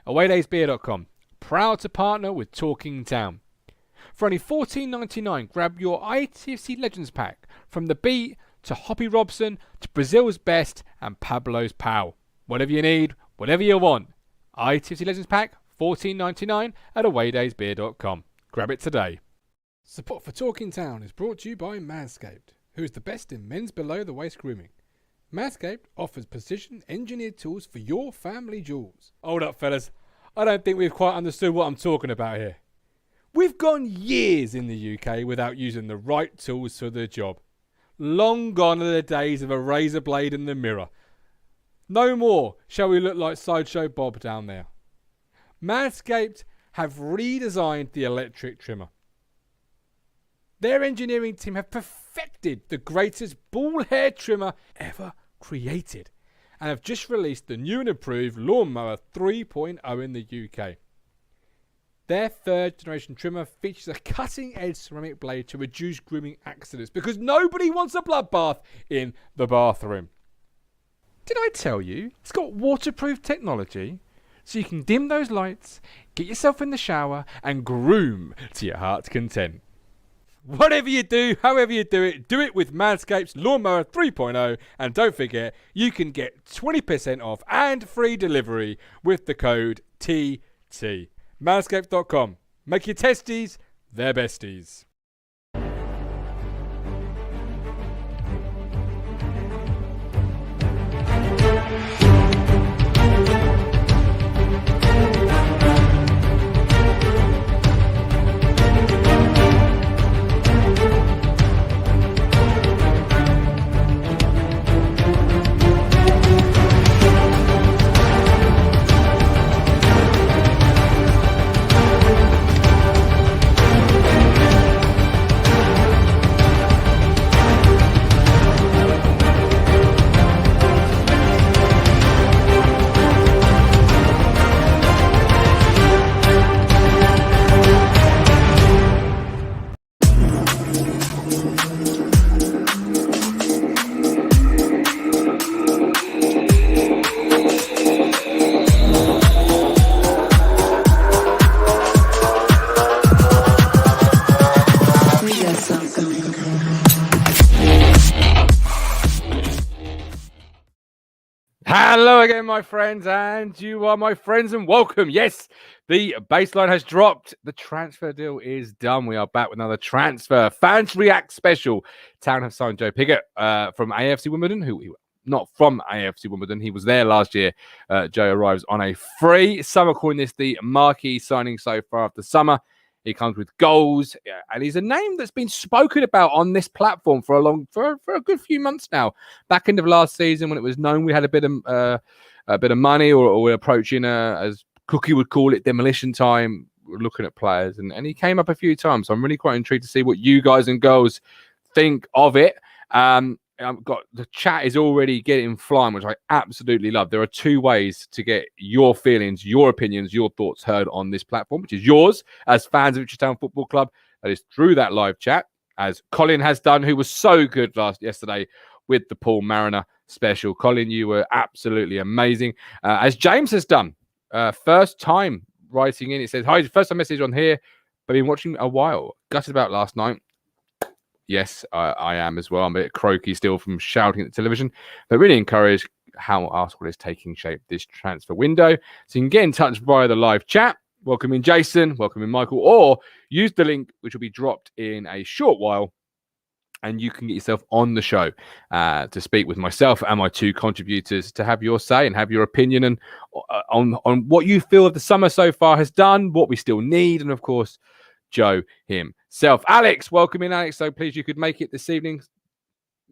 awaydaysbeer.com. Proud to partner with Talking Town. For only $14.99, grab your ITFC Legends Pack from The Beat to Hoppy Robson to Brazil's Best and Pablo's Pal. Whatever you need, whatever you want. ITFC Legends Pack, $14.99 at awaydaysbeer.com. Grab it today. Support for Talking Town is brought to you by Manscaped, who is the best in men's below-the-waist grooming. Manscaped offers precision-engineered tools for your family jewels. Hold up, fellas. I don't think we've quite understood what I'm talking about here. We've gone years in the UK without using the right tools for the job. Long gone are the days of a razor blade in the mirror. No more shall we look like Sideshow Bob down there. Manscaped have redesigned the electric trimmer. Their engineering team have perfected the greatest ball hair trimmer ever created and have just released the new and improved Lawnmower 3.0 in the UK. Their third generation trimmer features a cutting edge ceramic blade to reduce grooming accidents because nobody wants a bloodbath in the bathroom. Did I tell you it's got waterproof technology so you can dim those lights, get yourself in the shower and groom to your heart's content? Whatever you do, however you do it with Manscaped's Lawnmower 3.0, and don't forget, you can get 20% off and free delivery with the code TT. Manscaped.com. Make your testes their besties. Hello again, my friends, and you are my friends, and welcome. Yes, the baseline has dropped. The transfer deal is done. We are back with another transfer Fans React special. Town have signed Joe Pigott from AFC Wimbledon, not from AFC Wimbledon. He was there last year. Joe arrives on a free. Some are calling this the marquee signing so far of the summer. He comes with goals, and he's a name that's been spoken about on this platform for a good few months now. Back end of last season, when it was known we had a bit of money, or we're approaching, as Cookie would call it, demolition time. We're looking at players, and he came up a few times. So I'm really quite intrigued to see what you guys and girls think of it. I've got the chat is already getting flying, which I absolutely love. There are two ways to get your feelings, your opinions, your thoughts heard on this platform, which is yours as fans of Ipswich Town Football Club. That is through that live chat, as Colin has done, who was so good yesterday with the Paul Mariner special. Colin, you were absolutely amazing. As James has done, first time writing in. It says, "Hi, first time message on here, but been watching a while. Gutted about last night." Yes, I am as well. I'm a bit croaky still from shouting at the television, but really encouraged how Arsenal is taking shape this transfer window. So you can get in touch via the live chat. Welcome in Jason, welcome in Michael, or use the link which will be dropped in a short while, and you can get yourself on the show to speak with myself and my two contributors to have your say and have your opinion and on what you feel of the summer so far has done, what we still need, and of course, Joe himself. Alex, welcome in, Alex. So pleased you could make it this evening.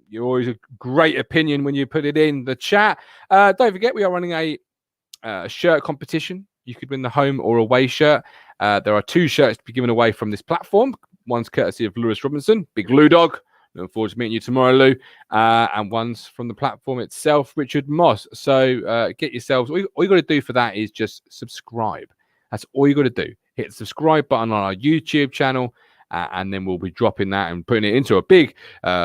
You're always a great opinion when you put it in the chat. Don't forget, we are running a shirt competition. You could win the home or away shirt. There are two shirts to be given away from this platform. One's courtesy of Lewis Robinson, Big Lou Dog. Looking forward to meeting you tomorrow, Lou. And one's from the platform itself, Richard Moss. So get yourselves. All you got to do for that is just subscribe. That's all you got to do. Hit the subscribe button on our YouTube channel, and then we'll be dropping that and putting it into a big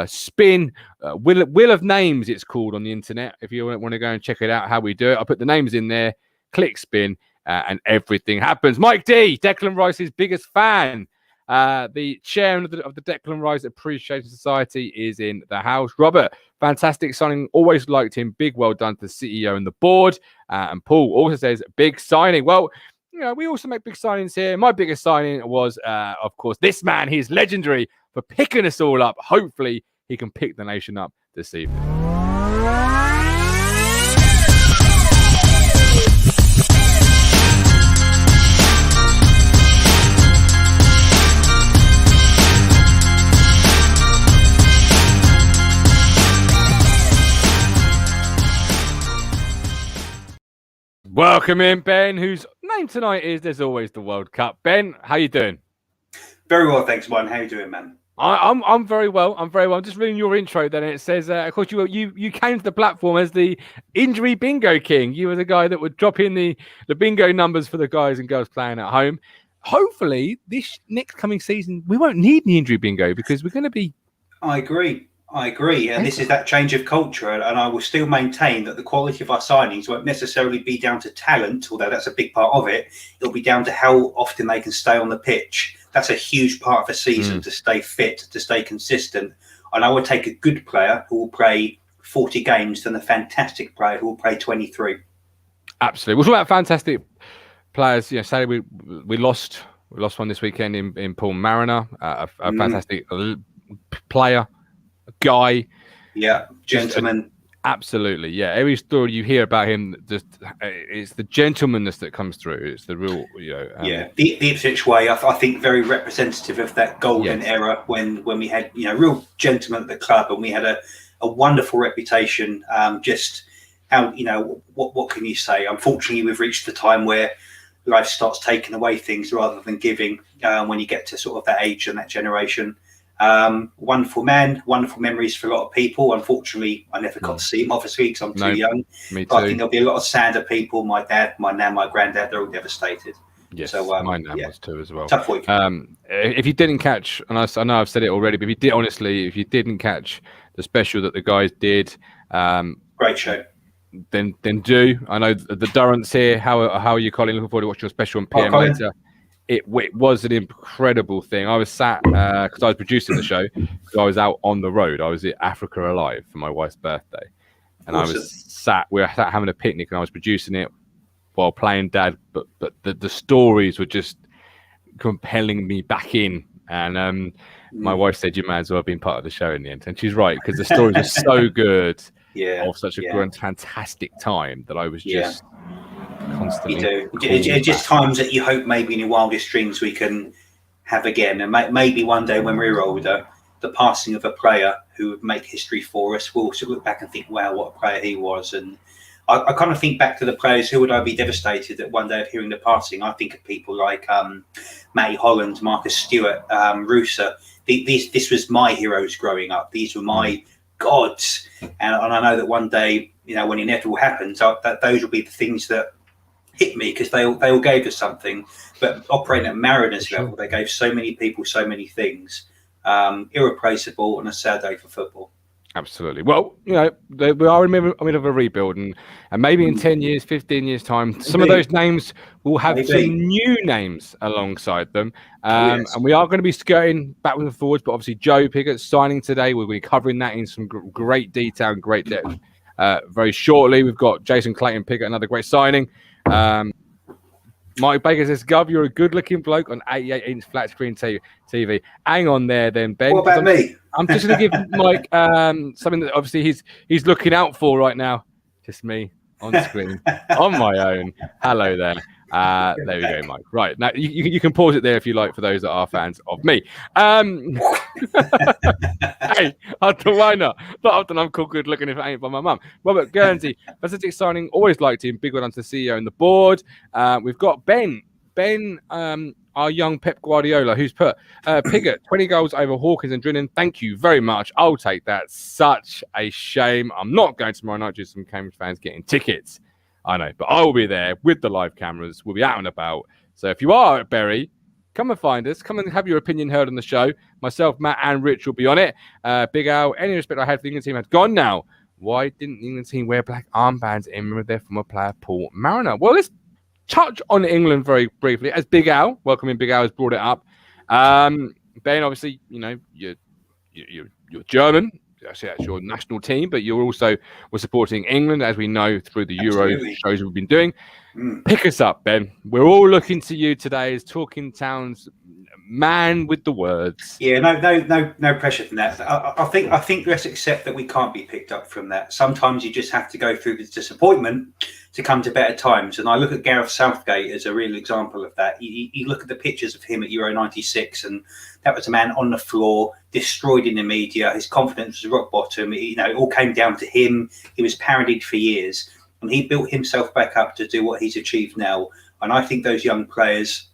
spin. Wheel of Names, it's called on the internet. If you want to go and check it out, how we do it, I'll put the names in there, click spin, and everything happens. Mike D, Declan Rice's biggest fan. The chairman of the Declan Rice Appreciation Society is in the house. Robert, fantastic signing. Always liked him. Big well done to the CEO and the board. And Paul also says, big signing. Well, we also make big signings here. My biggest signing was, of course, this man. He's legendary for picking us all up. Hopefully, he can pick the nation up this evening. Welcome in, Ben, whose name tonight is There's Always the World Cup. Ben, how you doing? Very well, thanks, Martin. How you doing, man? I'm very well. I'm very well. I'm just reading your intro then, and it says, of course, you came to the platform as the injury bingo king. You were the guy that would drop in the bingo numbers for the guys and girls playing at home. Hopefully, this next coming season, we won't need the injury bingo because we're going to be... I agree. And this is that change of culture. And I will still maintain that the quality of our signings won't necessarily be down to talent, although that's a big part of it. It'll be down to how often they can stay on the pitch. That's a huge part of a season, to stay fit, to stay consistent. And I would take a good player who will play 40 games than a fantastic player who will play 23. Absolutely. We'll talk about fantastic players. Say we lost one this weekend in Paul Mariner, a fantastic player. Guy, gentleman, absolutely, yeah. Every story you hear about him, just it's the gentlemanness that comes through. It's the real, the Ipswich way. I think very representative of that golden era when we had real gentlemen at the club, and we had a wonderful reputation. Just how what can you say? Unfortunately, we've reached the time where life starts taking away things rather than giving. When you get to sort of that age and that generation. Wonderful man, wonderful memories for a lot of people. Unfortunately, I never got to see him, obviously, because I'm too young. Me too. But I think there'll be a lot of sadder people. My dad, my nan, my granddad, they're all devastated. Yes, so, my nan was too as well. Tough week. If you didn't catch, and I know I've said it already, but if you didn't catch the special that the guys did, great show. Then do. I know the Durrants here. How are you, Colin? Looking forward to watching your special on PM later. It was an incredible thing. I was sat because I was producing the show. Because I was out on the road. I was at Africa Alive for my wife's birthday, and awesome. We were sat having a picnic, and I was producing it while playing Dad. But the stories were just compelling me back in. And my wife said, "You may as well have been part of the show in the end," and she's right because the stories are so good. Of such a fantastic time that I was just. Constantly. You do. It's just times that you hope maybe in your wildest dreams we can have again, and maybe one day when we're older, the passing of a player who would make history for us, we'll sort of look back and think, wow, what a player he was. And I kind of think back to the players who would I be devastated at one day of hearing the passing. I think of people like Matty Holland, Marcus Stewart, Rusa. This was my heroes growing up. These were my gods, and I know that one day, when the inevitable happens, that those will be the things that hit me because they all gave us something. But operating at Mariners level, they gave so many people so many things. Irreplaceable and a sad day for football. Absolutely. Well, we are in the middle of a rebuild, and maybe in 10 years, 15 years' time, some of those names will have some new names alongside them. And we are going to be skirting backwards and forwards, but obviously Joe Pigott signing today. We'll be covering that in some great detail and great depth very shortly. We've got Jason Clayton Pigott, another great signing. Mike Baker says, Gov, you're a good-looking bloke on 88-inch flat-screen TV. Hang on there, then, Ben. What about me? I'm just going to give Mike something that obviously he's looking out for right now. Just me on screen, on my own. Hello there. There we go, Mike. Right, now you can pause it there if you like for those that are fans of me. Hey, why not? Not often I'm called good looking if it ain't by my mum. Robert Guernsey, fantastic signing. Always liked him. Big well done to the CEO and the board. We've got Ben, our young Pep Guardiola, who's put Pigott 20 goals over Hawkins and Drinnan. Thank you very much. I'll take that. Such a shame. I'm not going tomorrow night due to some Cambridge fans getting tickets. I know, but I will be there with the live cameras. We'll be out and about. So if you are at Bury, come and find us. Come and have your opinion heard on the show. Myself, Matt, and Rich will be on it. Big Al, any respect I had for the England team has gone now. Why didn't the England team wear black armbands in memory of their former player, Paul Mariner? Well, let's touch on England very briefly, as Big Al, welcoming Big Al, has brought it up. Ben, obviously, you're German. Actually, that's your national team, but you also were supporting England, as we know through the Euro shows we've been doing. Pick us up, Ben. We're all looking to you today as Talking Town's man with the words. Yeah, no pressure from that. I think let's accept that we can't be picked up from that. Sometimes you just have to go through the disappointment to come to better times. And I look at Gareth Southgate as a real example of that. You look at the pictures of him at Euro 96, and that was a man on the floor, destroyed in the media. His confidence was rock bottom. It all came down to him. He was parodied for years, and he built himself back up to do what he's achieved now. And I think those young players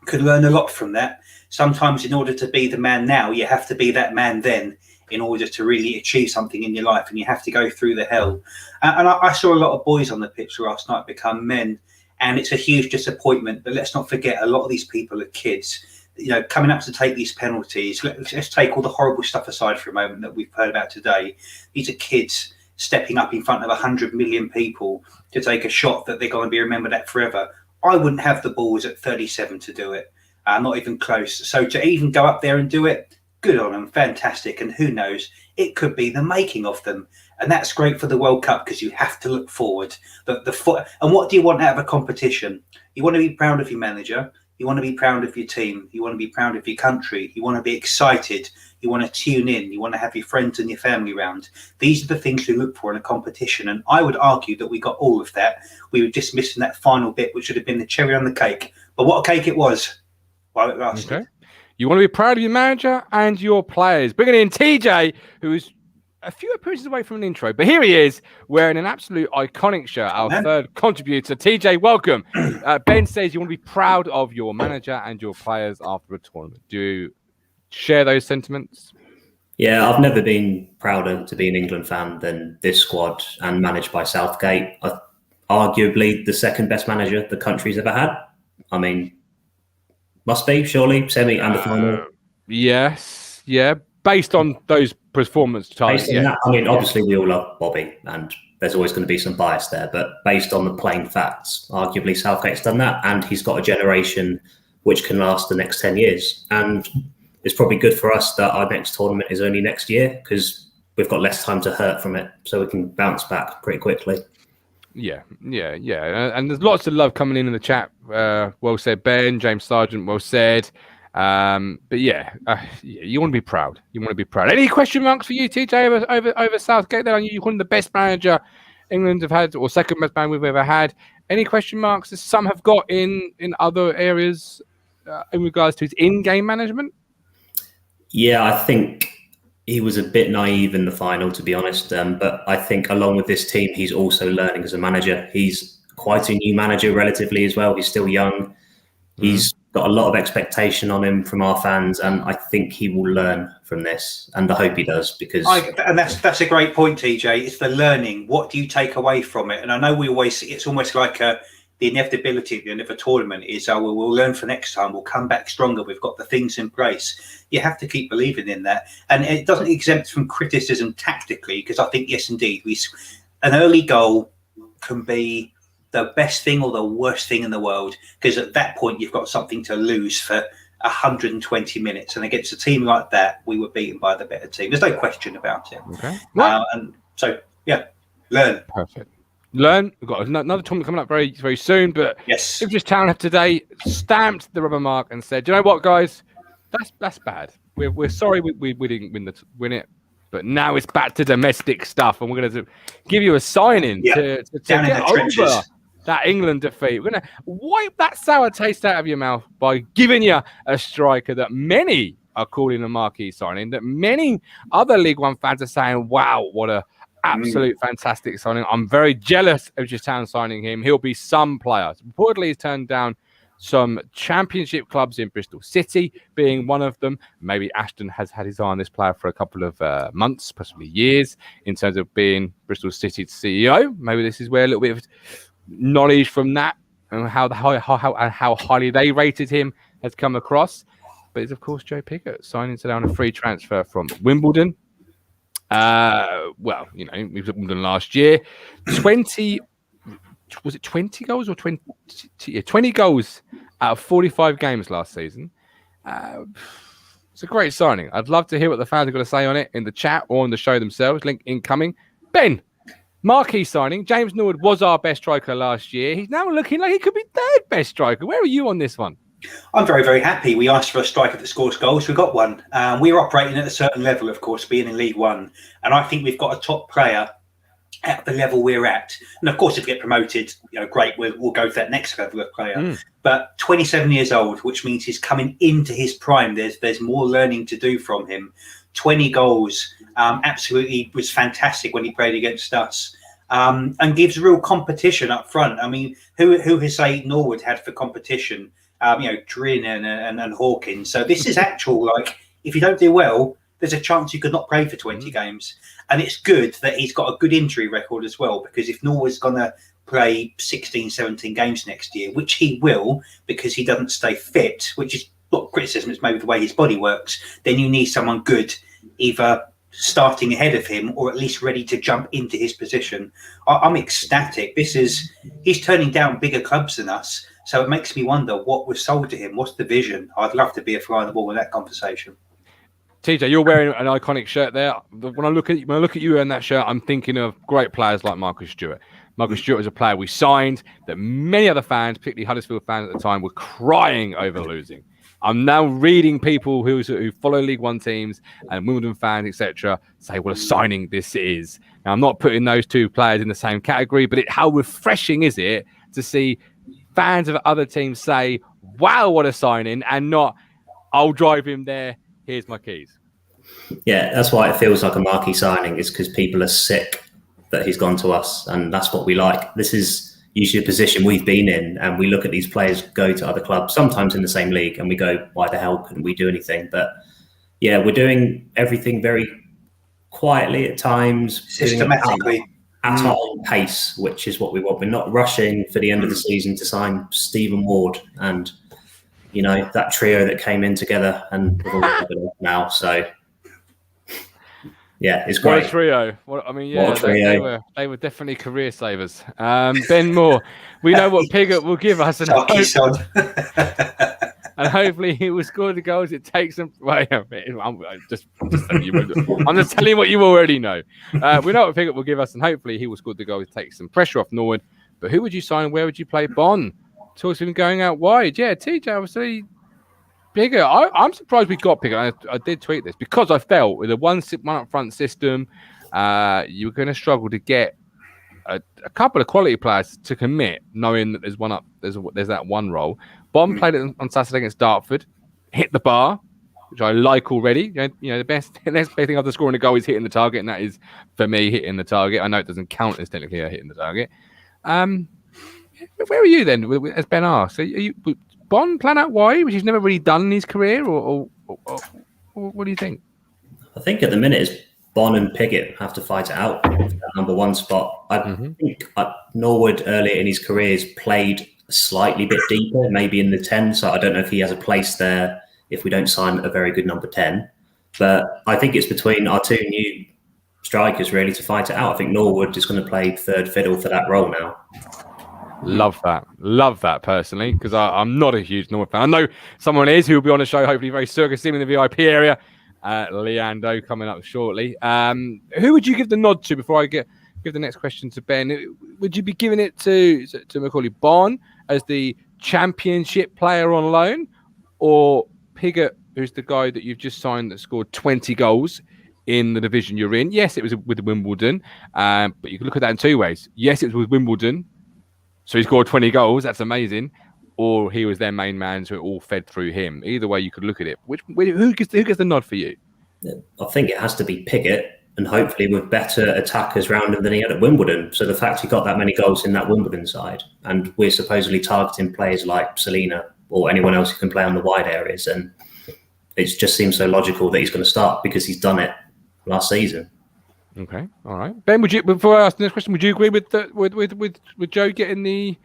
could learn a lot from that. Sometimes in order to be the man now, you have to be that man then in order to really achieve something in your life, and you have to go through the hell. And I saw a lot of boys on the pitch last night become men, and it's a huge disappointment. But let's not forget, a lot of these people are kids, coming up to take these penalties. Let's take all the horrible stuff aside for a moment that we've heard about today. These are kids stepping up in front of 100 million people to take a shot that they're going to be remembered at forever. I wouldn't have the balls at 37 to do it. Not even close. So to even go up there and do it, good on them, fantastic. And who knows, it could be the making of them. And that's great for the World Cup, because you have to look forward. And what do you want out of a competition? You want to be proud of your manager. You want to be proud of your team. You want to be proud of your country. You want to be excited. You want to tune in. You want to have your friends and your family around. These are the things we look for in a competition. And I would argue that we got all of that. We were just missing that final bit, which should have been the cherry on the cake. But what a cake it was. While it lasted. Okay. You want to be proud of your manager and your players. Bringing in TJ, who is a few appearances away from an intro, but here he is wearing an absolute iconic shirt, our third contributor. TJ, welcome. Ben says you want to be proud of your manager and your players after a tournament. Do you share those sentiments? Yeah, I've never been prouder to be an England fan than this squad and managed by Southgate. Arguably the second best manager the country's ever had. I mean, must be, surely, semi and the final. Yes, yeah. Based on those performance types. Yeah. I mean, obviously we all love Bobby, and there's always going to be some bias there. But based on the plain facts, arguably Southgate's done that, and he's got a generation which can last the next 10 years. And it's probably good for us that our next tournament is only next year, because we've got less time to hurt from it, so we can bounce back pretty quickly. Yeah. And there's lots of love coming in the chat. Well said, Ben. James Sargent, well said. But you want to be proud. You want to be proud. Any question marks for you, TJ, over Southgate? Then you're one of the best manager England have had, or second best man we've ever had. Any question marks as some have got in other areas in regards to his in-game management? Yeah, I think he was a bit naive in the final, to be honest. But I think along with this team, he's also learning as a manager. He's quite a new manager relatively as well. He's still young. He's got a lot of expectation on him from our fans, and I think he will learn from this. And I hope he does, because that's a great point, TJ. It's the learning. What do you take away from it? And I know it's almost like the inevitability at the end of a tournament is, we'll learn for next time. We'll come back stronger. We've got the things in place. You have to keep believing in that. And it doesn't exempt from criticism tactically, because I think, yes, indeed, an early goal can be the best thing or the worst thing in the world, because at that point you've got something to lose for 120 minutes. And against a team like that, we were beaten by the better team. There's no question about it. Okay. And so, learn. Perfect. Learn. We've got another tournament coming up very, very soon. But yes, Ipswich Town have today stamped the rubber mark and said, "You know what, guys? That's bad. We're sorry we didn't win it, but now it's back to domestic stuff, and we're going to give you a sign-in to get over that England defeat. We're going to wipe that sour taste out of your mouth by giving you a striker that many are calling a marquee signing, that many other League One fans are saying, wow, what a absolute fantastic signing. I'm very jealous of Ipswich Town signing him. He'll be some player. Reportedly, he's turned down some championship clubs in Bristol City, being one of them. Maybe Ashton has had his eye on this player for a couple of months, possibly years, in terms of being Bristol City's CEO. Maybe this is where a little bit of knowledge from that and how highly they rated him has come across. But it's, of course, Joe Pigott signing today on a free transfer from Wimbledon. He was at Wimbledon last year. 22 was it 20 goals or 20? Yeah, 20 goals out of 45 games last season. It's a great signing. I'd love to hear what the fans are going to say on it in the chat or on the show themselves. Link incoming. Ben, marquee signing. James Norwood was our best striker last year. He's now looking like he could be third best striker. Where are you on this one? I'm very, very happy. We asked for a striker that scores goals. We got one. We're operating at a certain level, of course, being in League One. And I think we've got a top player at the level we're at. And of course, if we get promoted, great, we'll go to that next level of player. But 27 years old, which means he's coming into his prime. There's more learning to do from him. 20 goals, absolutely was fantastic when he played against us. And gives real competition up front. I mean, who has say Norwood had for competition? Drin and Hawkins. So this is actual, like, if you don't do well, there's a chance you could not play for 20 games. And it's good that he's got a good injury record as well, because if Norwood's going to play 16, 17 games next year, which he will, because he doesn't stay fit, which is not criticism, it's maybe the way his body works, then you need someone good, either starting ahead of him or at least ready to jump into his position. I'm ecstatic. He's turning down bigger clubs than us. So it makes me wonder what was sold to him. What's the vision? I'd love to be a fly on the wall in that conversation. TJ, you're wearing an iconic shirt there. When I look at you in that shirt, I'm thinking of great players like Marcus Stewart. Marcus Stewart was a player we signed that many other fans, particularly Huddersfield fans at the time, were crying over losing. I'm now reading people who follow League One teams and Wimbledon fans, etc., say what a signing this is. Now, I'm not putting those two players in the same category, but how refreshing is it to see fans of other teams say, wow, what a signing, and not, I'll drive him there, here's my keys. Yeah, that's why it feels like a marquee signing, is because people are sick that he's gone to us, and that's what we like. This is usually a position we've been in, and we look at these players go to other clubs, sometimes in the same league, and we go, why the hell couldn't we do anything? But yeah, we're doing everything very quietly at times. Systematically. At our own pace, which is what we want. We're not rushing for the end of the season to sign Stephen Ward and, that trio that came in together, and we're all now. So, yeah, it's great. What a trio. They were definitely career savers. Ben Moore, we know what Pigott will give us. And hopefully he will score the goals. It takes them. Wait a minute. I'm just telling you. I'm just telling you what you already know. We know what Pigott will give us, and hopefully he will score the goals. It takes some pressure off Norwood. But who would you sign? Where would you play Bon? Talks of him going out wide. Yeah, TJ, obviously Pigott. I'm surprised we got Pigott. I did tweet this because I felt with a one up front system, you were going to struggle to get a couple of quality players to commit, knowing that there's one up. There's that one role. Bon played it on Saturday against Dartford, hit the bar, which I like already. The best thing after scoring a goal is hitting the target, and that is, for me, hitting the target. I know it doesn't count as technically hitting the target. Where are you then, as Ben asked? Are you Bon plan out wide, which he's never really done in his career, or what do you think? I think at the minute it's Bon and Pigott have to fight it out for that number one spot. I think Norwood earlier in his career has played slightly bit deeper, maybe in the 10. So I don't know if he has a place there if we don't sign a very good number 10. But I think it's between our two new strikers really to fight it out. I think Norwood is going to play third fiddle for that role now. Love that personally, because I'm not a huge Norwood fan. I know someone is who will be on the show hopefully very soon, in the VIP area. Leando coming up shortly. Who would you give the nod to before I give the next question to Ben? Would you be giving it to Macaulay Bon as the championship player on loan, or Pigott, who's the guy that you've just signed that scored 20 goals in the division you're in? Yes, it was with Wimbledon, but you can look at that in two ways. Yes, it was with Wimbledon, so he scored 20 goals. That's amazing. Or he was their main man, so it all fed through him. Either way, you could look at it. Who gets the nod for you? I think it has to be Pigott, and hopefully with better attackers around him than he had at Wimbledon. So the fact he got that many goals in that Wimbledon side, and we're supposedly targeting players like Selena or anyone else who can play on the wide areas, and it just seems so logical that he's going to start because he's done it last season. Okay, all right. Ben, before I ask the next question, would you agree with Joe getting the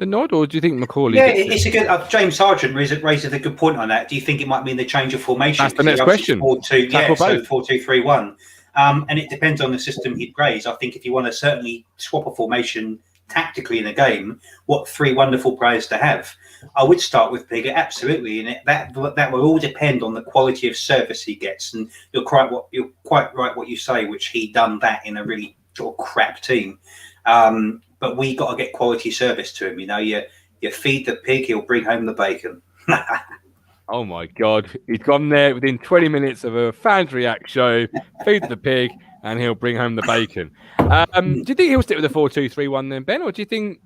nod, or do you think Macaulay? Yeah, it's a good. James Sargent raises a good point on that. Do you think it might mean the change of formation? That's the next question. 4-2-3-1. And it depends on the system he plays. I think if you want to certainly swap a formation tactically in a game, what 3 wonderful players to have. I would start with Pigott, absolutely, and that will all depend on the quality of service he gets. And you're quite right what you say, which he done that in a really sort of crap team. But we got to get quality service to him. You feed the pig, he'll bring home the bacon. Oh my God, he's gone there within 20 minutes of a fans react show. Feed the pig, and he'll bring home the bacon. Do you think he'll stick with the 4-2-3-1 then, Ben, or do you think?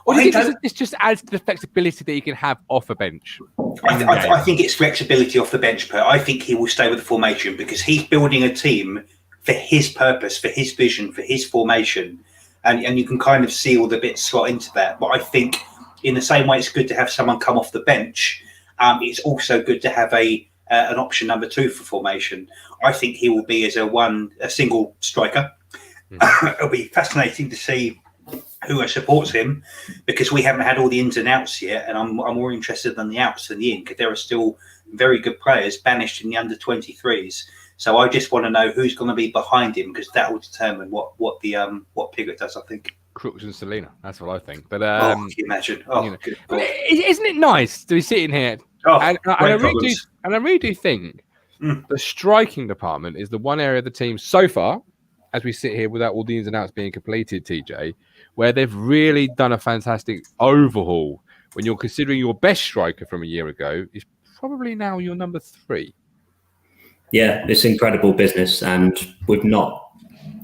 Or do you think this just adds to the flexibility that he can have off a bench? I think it's flexibility off the bench, but I think he will stay with the formation because he's building a team for his purpose, for his vision, for his formation. And you can kind of see all the bits slot into that. But I think in the same way it's good to have someone come off the bench, it's also good to have an option number 2 for formation. I think he will be as a single striker. It'll be fascinating to see who supports him because we haven't had all the ins and outs yet, and I'm more interested in the outs than the in because there are still very good players banished in the under 23s. So I just want to know who's going to be behind him because that will determine what Pigott does. I think Crooks and Selena. That's what I think. But can you imagine? But isn't it nice to be sitting here? And I really do think the striking department is the one area of the team so far, as we sit here without all the ins and outs being completed, TJ, where they've really done a fantastic overhaul. When you're considering your best striker from a year ago is probably now your number 3. Yeah, it's incredible business, and we've not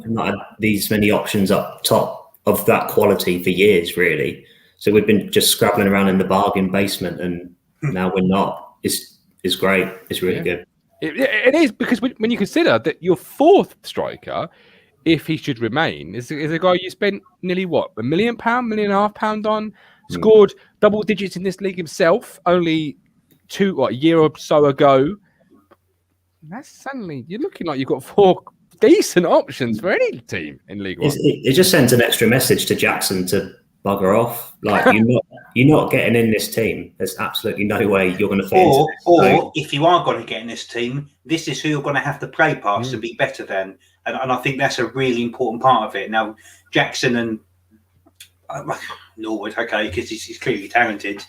had these many options up top of that quality for years, really. So we've been just scrabbling around in the bargain basement, and now we're not. It's great. It's really good. It is, because when you consider that your 4th striker, if he should remain, is a guy you spent nearly £1 million, £1.5 million on, scored double digits in this league himself only a year or so ago. That's suddenly you're looking like you've got 4 decent options for any team in League One. It just sends an extra message to Jackson to bugger off. Like you're not getting in this team. There's absolutely no way you're going to fit into this. Or if you are going to get in this team, this is who you're going to have to play past and be better than. And I think that's a really important part of it. Now, Jackson and Norwood, okay, because he's clearly talented.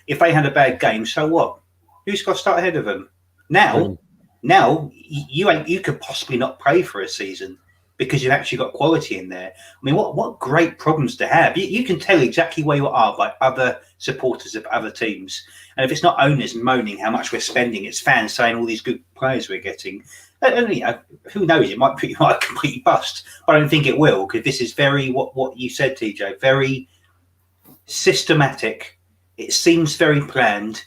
If they had a bad game, so what? Who's got to start ahead of them? Now you could possibly not play for a season because you've actually got quality in there. I mean, what great problems to have. You can tell exactly where you are by other supporters of other teams. And if it's not owners moaning how much we're spending, it's fans saying all these good players we're getting. And, who knows? It might completely bust. But I don't think it will because this is very, what you said, TJ, very systematic. It seems very planned.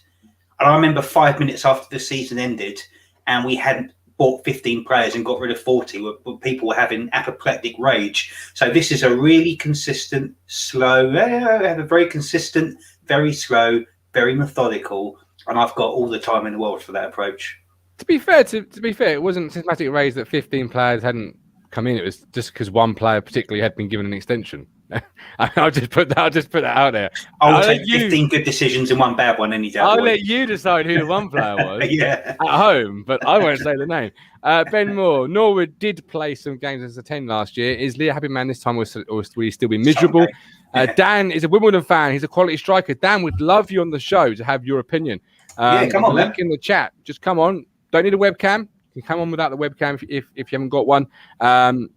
And I remember 5 minutes after the season ended, and we hadn't bought 15 players and got rid of 40, where people were having apoplectic rage. So this is a really consistent, slow, very consistent, very slow, very methodical, and I've got all the time in the world for that approach. To be fair, it wasn't systematic rage that 15 players hadn't come in. It was just because one player particularly had been given an extension. I'll just put that out there. I'll take 15 good decisions and one bad one any day. I'll let you decide who the one player was at home, but I won't say the name. Ben Moore, Norwood did play some games as a 10 last year. Is Lee a happy man this time, or will he still be miserable? Dan is a Wimbledon fan. He's a quality striker. Dan would love you on the show to have your opinion. Come on, link in the chat. Just come on. Don't need a webcam. You can come on without the webcam if you haven't got one.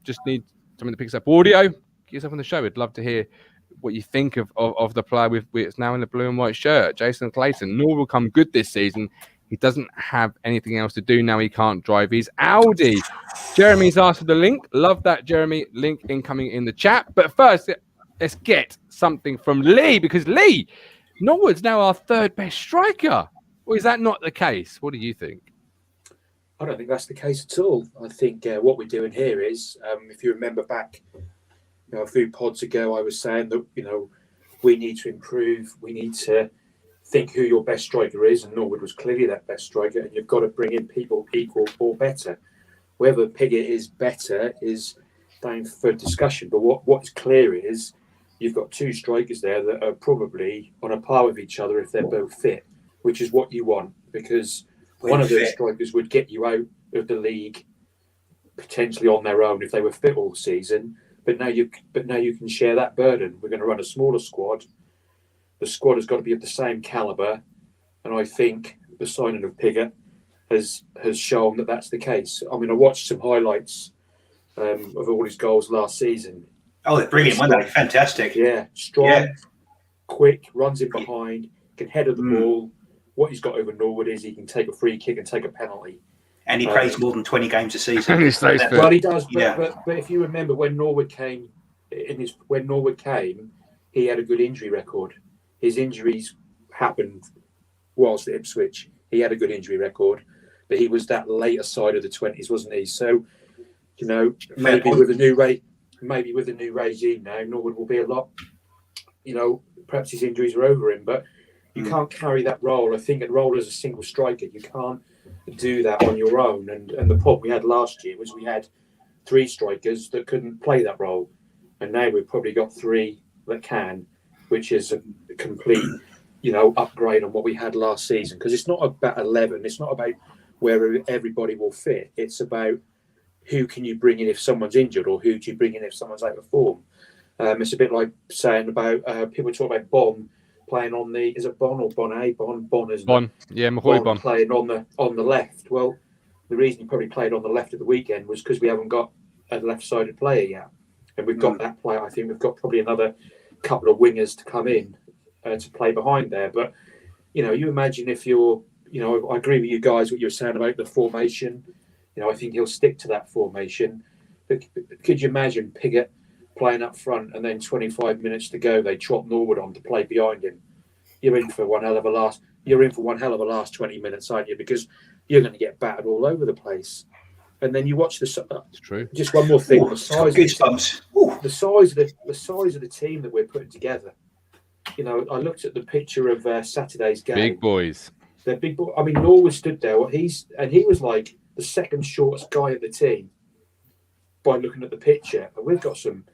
Just need something that picks up audio. Get yourself on the show. We'd love to hear what you think of the player it's now in the blue and white shirt. Jason Clayton. Nor will come good this season. He doesn't have anything else to do now. He can't drive his Audi. Jeremy's asked for the link. Love that, Jeremy. Link incoming in the chat. But first, let's get something from Lee, because Lee, Norwood's now our 3rd best striker. Or is that not the case? What do you think? I don't think that's the case at all. I think what we're doing here is, if you remember back a few pods ago, I was saying that, we need to improve. We need to think who your best striker is. And Norwood was clearly that best striker. And you've got to bring in people equal or better. Whether Pigott is better is down for discussion. But what's clear is you've got 2 strikers there that are probably on a par with each other if they're both fit, which is what you want, because one of those strikers would get you out of the league potentially on their own if they were fit all season. but now you can share that burden. We're going to run a smaller squad. The squad has got to be of the same calibre, and I think the signing of Pigott has shown that that's the case. I mean, I watched some highlights of all his goals last season. Oh, they're brilliant, weren't they? Fantastic. Yeah, strong, quick, runs in behind, can header the ball. What he's got over Norwood is he can take a free kick and take a penalty. And he plays more than 20 games a season. Well, he does, but if you remember when Norwood came, he had a good injury record. His injuries happened whilst at Ipswich. He had a good injury record, but he was that later side of the 20s, wasn't he? So, you know, maybe with the new regime now, Norwood will be a lot. You know, perhaps his injuries are over him, but you can't carry that role. I think a role as a single striker, you can't do that on your own. And the problem we had last year was we had 3 strikers that couldn't play that role, and now we've probably got 3 that can, which is a complete, you know, upgrade on what we had last season. Because it's not about 11. It's not about where everybody will fit. It's about who can you bring in if someone's injured, or who do you bring in if someone's out of form. It's a bit like saying about people talk about Bon playing on the, is it Bon or Bonnet? Bon, isn't Bon. it? Yeah, McCoy Bon playing on the left. Well, the reason he probably played on the left at the weekend was because we haven't got a left-sided player yet, and we've got that player. I think we've got probably another couple of wingers to come in to play behind there. But you know, you imagine if you're, you know, I agree with you guys what you're saying about the formation. You know, I think he'll stick to that formation. But could you imagine Pigott playing up front, and then 25 minutes to go, they trot Norwood on to play behind him? You're in for one hell of a last 20 minutes, aren't you? Because you're going to get battered all over the place. And then you watch the. It's true. Just one more thing: the size of the team that we're putting together. You know, I looked at the picture of Saturday's game. Big boys. They're big boys. I mean, Norwood stood there. He was like the second shortest guy of the team by looking at the picture. And we've got some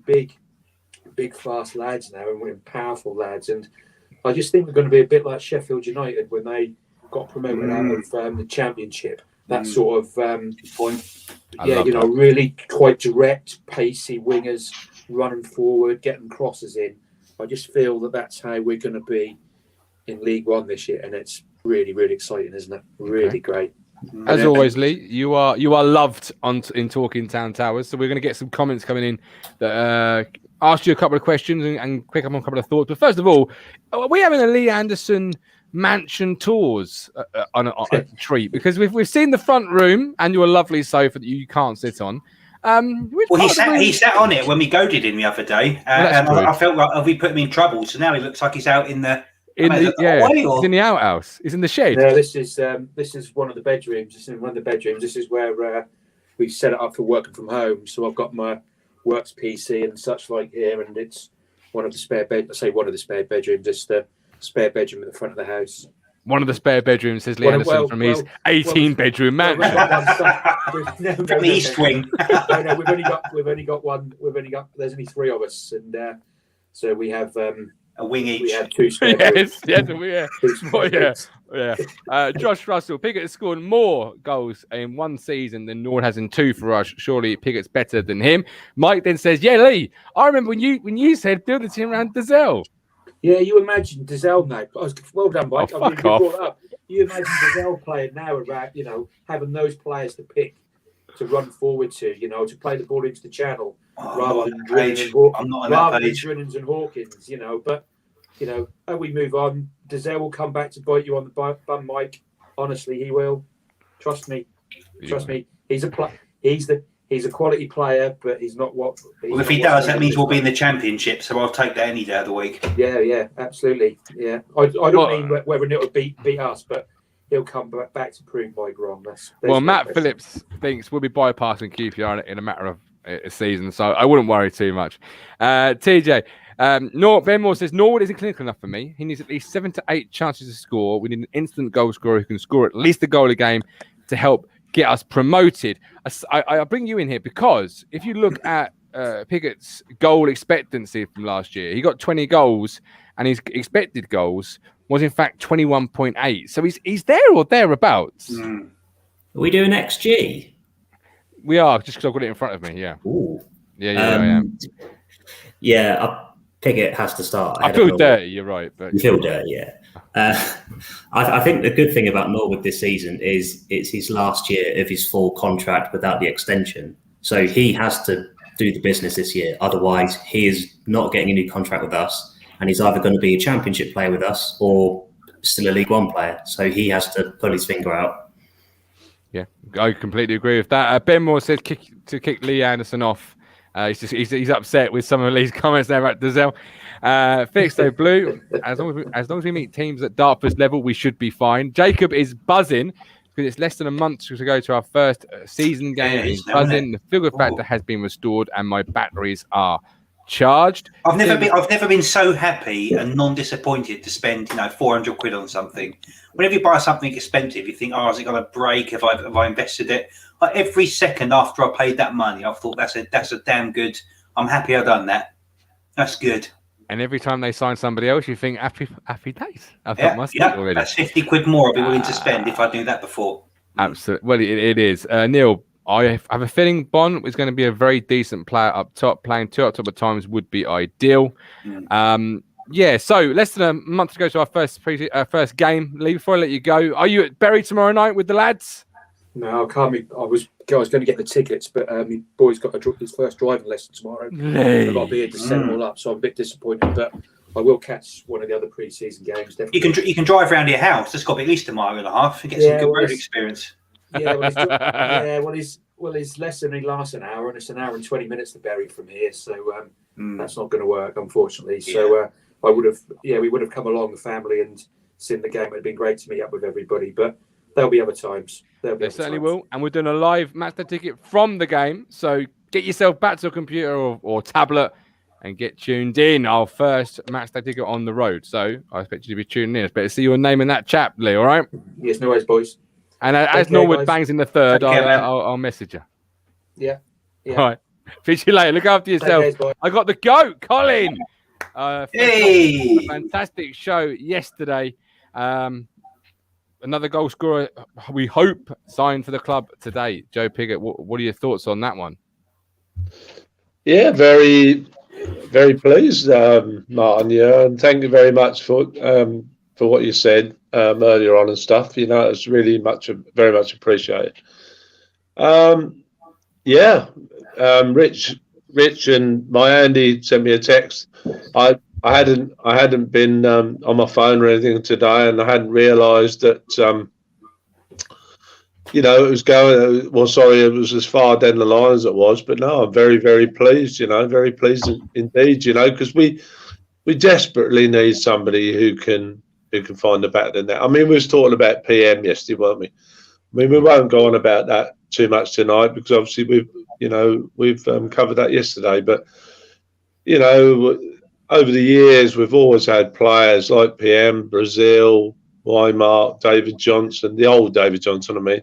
big fast lads now, and we're powerful lads. And I just think we're going to be a bit like Sheffield United when they got promoted out of the Championship. That sort of point. Yeah, you know, really quite direct, pacey wingers running forward, getting crosses in. I just feel that that's how we're going to be in League One this year, and it's really, really exciting, isn't it? Really great. As always, Lee, you are loved in Talking Town Towers. So we're going to get some comments coming in that ask you a couple of questions and pick up on a couple of thoughts. But first of all, are we having a Lee Anderson mansion tours on a treat? Because we've seen the front room and your lovely sofa that you can't sit on. Well, he sat on it when we goaded him the other day, and I felt like we put him in trouble. So now he looks like he's out in the. He's in the outhouse. He's in the shed. No, this is one of the bedrooms. This is one of the bedrooms. This is where we've set it up for working from home. So I've got my works PC and such like here, and it's one of the spare bed. I say one of the spare bedrooms. It's the spare bedroom at the front of the house. One of the spare bedrooms, says Lee Anderson, from his 18-bedroom mansion. From the East Wing. No, we've only got one. There's only 3 of us, and so we have a wing each. We have 2 spare bedrooms. Josh Russell, Pigott has scored more goals in one season than Norwood has in 2 for us. Surely Pigott's better than him. Mike then says, "Yeah, Lee, I remember when you said build the team around Dazelle." Yeah, you imagine Dazelle now. Well done, Mike. Oh, fuck off. Up. You imagine Dazelle playing now about, you know, having those players to pick, to run forward to, you know, to play the ball into the channel rather than Drinnins and Hawkins, you know. But, you know, as we move on, Dazelle will come back to bite you on the bum, Mike. Honestly, he will. Trust me. He's a quality player, but he's not what. Well, if he does, that means we'll be in the Championship, so I'll take that any day of the week. Yeah, absolutely. Yeah, I don't mean whether it'll beat us, but he'll come back to prove Mike wrong. Matt Phillips thinks we'll be bypassing QPR in a matter of a season, so I wouldn't worry too much. TJ, Ben Moore says Norwood isn't clinical enough for me. He needs at least 7 to 8 chances to score. We need an instant goal scorer who can score at least a goal a game to help get us promoted. I bring you in here because if you look at Pigott's goal expectancy from last year, he got 20 goals and his expected goals was in fact 21.8. So he's there or thereabouts. Are we doing XG? We are, just because I've got it in front of me, yeah. Ooh. Yeah, I am. Yeah, Pigott has to start. I feel dirty. You're right, but you feel dirty. Yeah. I think the good thing about Norwood this season is it's his last year of his full contract without the extension. So he has to do the business this year. Otherwise, he is not getting a new contract with us, and he's either going to be a championship player with us or still a League One player. So he has to pull his finger out. Yeah, I completely agree with that. Ben Moore said to kick Lee Anderson off. He's upset with some of Lee's comments there about Dazelle. Fixo Blue, as long as we meet teams at Dartford's level, we should be fine. Jacob is buzzing because it's less than a month to go to our first season game. He's buzzing. The feel-good factor has been restored, and my batteries are charged. I've never been so happy and non-disappointed to spend 400 quid on something. Whenever you buy something expensive, you think, oh, is it going to break? Have I invested it? Like every second after I paid that money, I thought that's a damn good. I'm happy I've done that. That's good. And every time they sign somebody else, you think happy days. I've got my seat already. That's 50 quid more I'd be willing to spend if I knew that before. Absolutely. Well, it is. Neil, I have a feeling Bond is going to be a very decent player up top. Playing 2 up top at times would be ideal. Yeah, so less than a month to go to our first game. Lee, before I let you go, are you at Bury tomorrow night with the lads? No, I can't be. I was going to get the tickets, but my boy's got his first driving lesson tomorrow. I've got to be here to set them all up, so I'm a bit disappointed. But I will catch one of the other pre-season games. Definitely. You can drive around your house. It's got to be at least a mile and a half. You get some good road experience. Yeah, well, his lesson he lasts an hour, and it's an hour and 20 minutes to Bury from here. So that's not going to work, unfortunately. So we would have come along, the family, and seen the game. It'd been great to meet up with everybody, but there'll be other times. There certainly will. And we're doing a live match day ticket from the game. So get yourself back to a computer or tablet and get tuned in. Our first match day ticket on the road. So I expect you to be tuning in. I expect to see your name in that chat, Lee, all right? Yes, no worries, boys. And as Norwood bangs in the third, I'll message you. Yeah. All right. Speak to you later. Look after yourself. I got the GOAT, Colin. Hey! A fantastic show yesterday. Another goal scorer, we hope, signed for the club today. Joe Pigott, what are your thoughts on that one? Yeah, very, very pleased, Martin. Yeah, and thank you very much for what you said earlier on and stuff. It's really very much appreciated. Rich and my Andy sent me a text. I hadn't been on my phone or anything today, and I hadn't realised that it was going. Well, sorry, it was as far down the line as it was. But no, I'm very, very pleased. Very pleased indeed. Because we desperately need somebody who can find the back of the net. I mean, we was talking about PM yesterday, weren't we? I mean, we won't go on about that too much tonight because obviously we've covered that yesterday. But over the years, we've always had players like PM, Brazil, Weimar, David Johnson, the old David Johnson, I mean.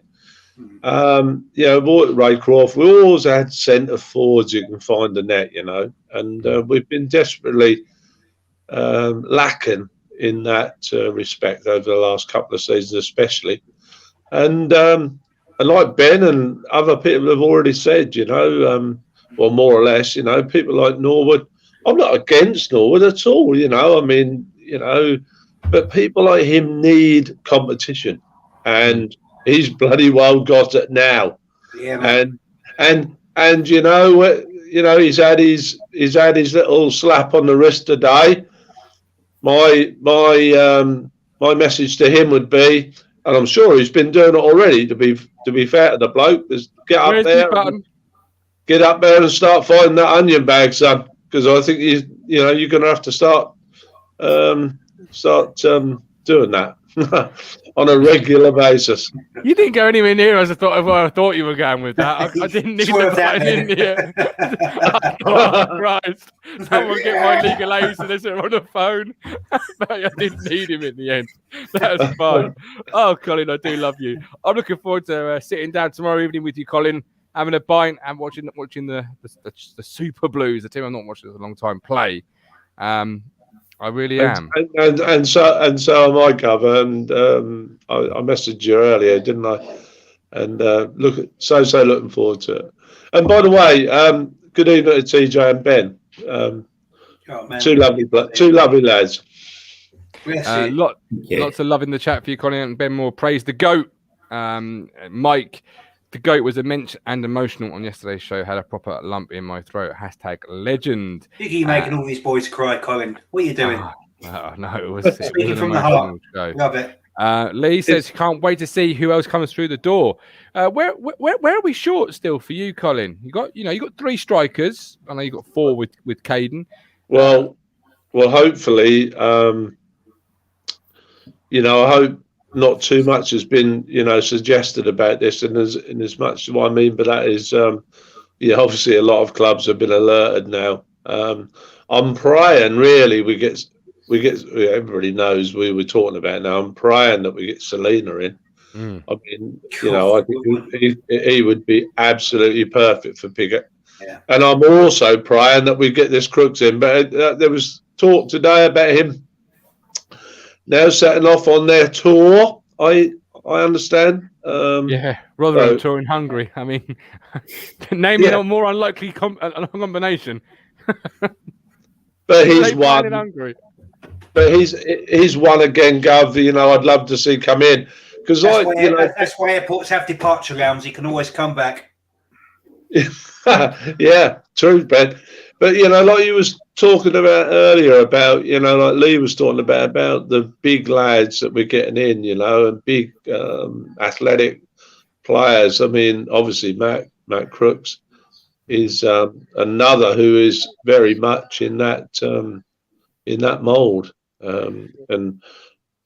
Raycroft. We always had centre forwards who can find the net, and we've been desperately lacking in that respect over the last couple of seasons, especially. And like Ben and other people have already said, more or less, people like Norwood. I'm not against Norwood at all, but people like him need competition, and he's bloody well got it now. Yeah, and he's had his little slap on the wrist today. My message to him would be, and I'm sure he's been doing it already. To be fair to the bloke, is get up there and start finding that onion bag, son. Because I think you're going to have to start doing that on a regular basis. You didn't go anywhere near as I thought you were going with that. I didn't need the button in here. Oh, Christ! Someone get my legal aid so they're on the phone. I didn't need him in the end. That's fine. Oh, Colin, I do love you. I'm looking forward to sitting down tomorrow evening with you, Colin. Having a pint and watching the Super Blues, the team I'm not watching for a long time, play. I really am. And so am I, Cover. And I messaged you earlier, didn't I? And looking forward to it. And by the way, good evening to TJ and Ben. Two lovely lads. Lots of love in the chat for you, Colin. And Ben Moore praised the GOAT. Mike, the GOAT was immense and emotional on yesterday's show. Had a proper lump in my throat. #legend. You're making all these boys cry, Colin. What are you doing? No, it was speaking from the heart. Show. Love it. Lee says he can't wait to see who else comes through the door. Where are we short still for you, Colin? You got 3 strikers. I know you got 4 with Caden. Well, hopefully, I hope not too much has been, suggested about this, and as much as what I mean by that is, obviously a lot of clubs have been alerted now. I'm praying really we get. Everybody knows we were talking about now. I'm praying that we get Selena in. I mean, I think he would be absolutely perfect for Pigott. Yeah. And I'm also praying that we get this Crooks in. But there was talk today about him now setting off on their tour. I understand. Rather than tour in Hungary. I mean, naming a more unlikely combination. But he's one in Hungary. But he's one again, Gov. I'd love to see come in because that's why airports have departure lounge. He can always come back. Yeah, true, Ben. But like you was talking about earlier about like Lee was talking about the big lads that we're getting in, and big athletic players. I mean, obviously Matt Crooks is another who is very much in that mould. And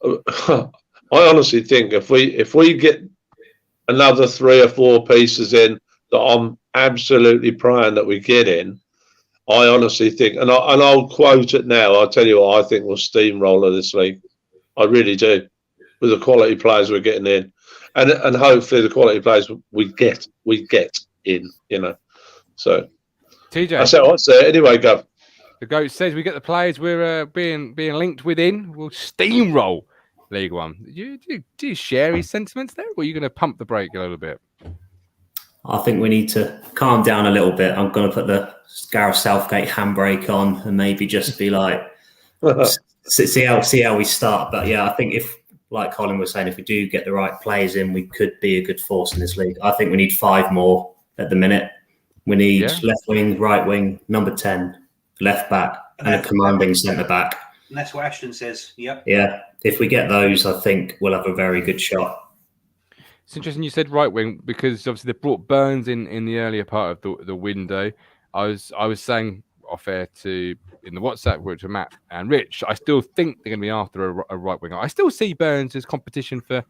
I honestly think if we get another 3 or 4 pieces in that I'm absolutely praying that we get in, I honestly think, and I'll quote it now. I'll tell you what I think will steamroller this league. I really do, with the quality players we're getting in, and hopefully the quality players we get in. So TJ, that's how I say it. Anyway, Gov. The GOAT says we get the players we're being linked within. We'll steamroll League One. Do you share his sentiments there, or are you going to pump the brake a little bit? I think we need to calm down a little bit. I'm going to put the Gareth Southgate handbrake on and maybe just be like, see how we start. But yeah, I think if, like Colin was saying, if we do get the right players in, we could be a good force in this league. I think we need 5 more at the minute. We need left wing, right wing, number 10. Left back and a commanding centre back. And that's what Ashton says. Yep. Yeah. If we get those, I think we'll have a very good shot. It's interesting you said right wing because obviously they brought Burns in the earlier part of the window. I was saying off air in the WhatsApp group to Matt and Rich. I still think they're going to be after a right winger. I still see Burns as competition for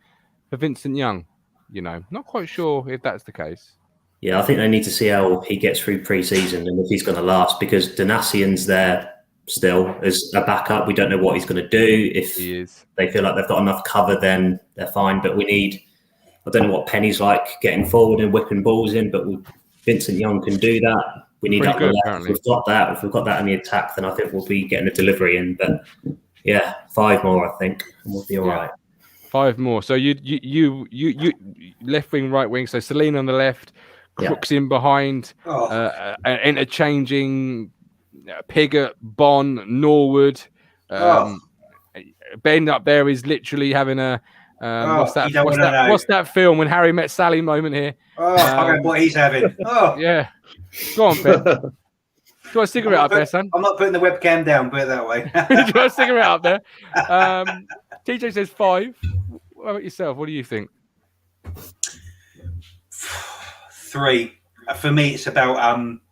Vincent Young. Not quite sure if that's the case. Yeah, I think they need to see how he gets through pre-season and if he's going to last because Donasian's there still as a backup. We don't know what he's going to do. If they feel like they've got enough cover, then they're fine. But we need, I don't know what Penny's like getting forward and whipping balls in, but Vincent Young can do that. We need up the left. If we've got that. If we've got that in the attack, then I think we'll be getting a delivery in. But yeah, 5 more, I think, and we'll be all right. 5 more. So you left wing, right wing. So Selena on the left. Crooks in behind, interchanging Pigott, Bon, Norwood. Ben up there is literally having a what's that film when Harry met Sally moment here? I know what he's having. Yeah, go on, Ben. Do you want a cigarette up there, son? I'm not putting the webcam down. Put it that way. Do you want a cigarette up there? TJ says 5. What about yourself? What do you think? 3 for me. It's about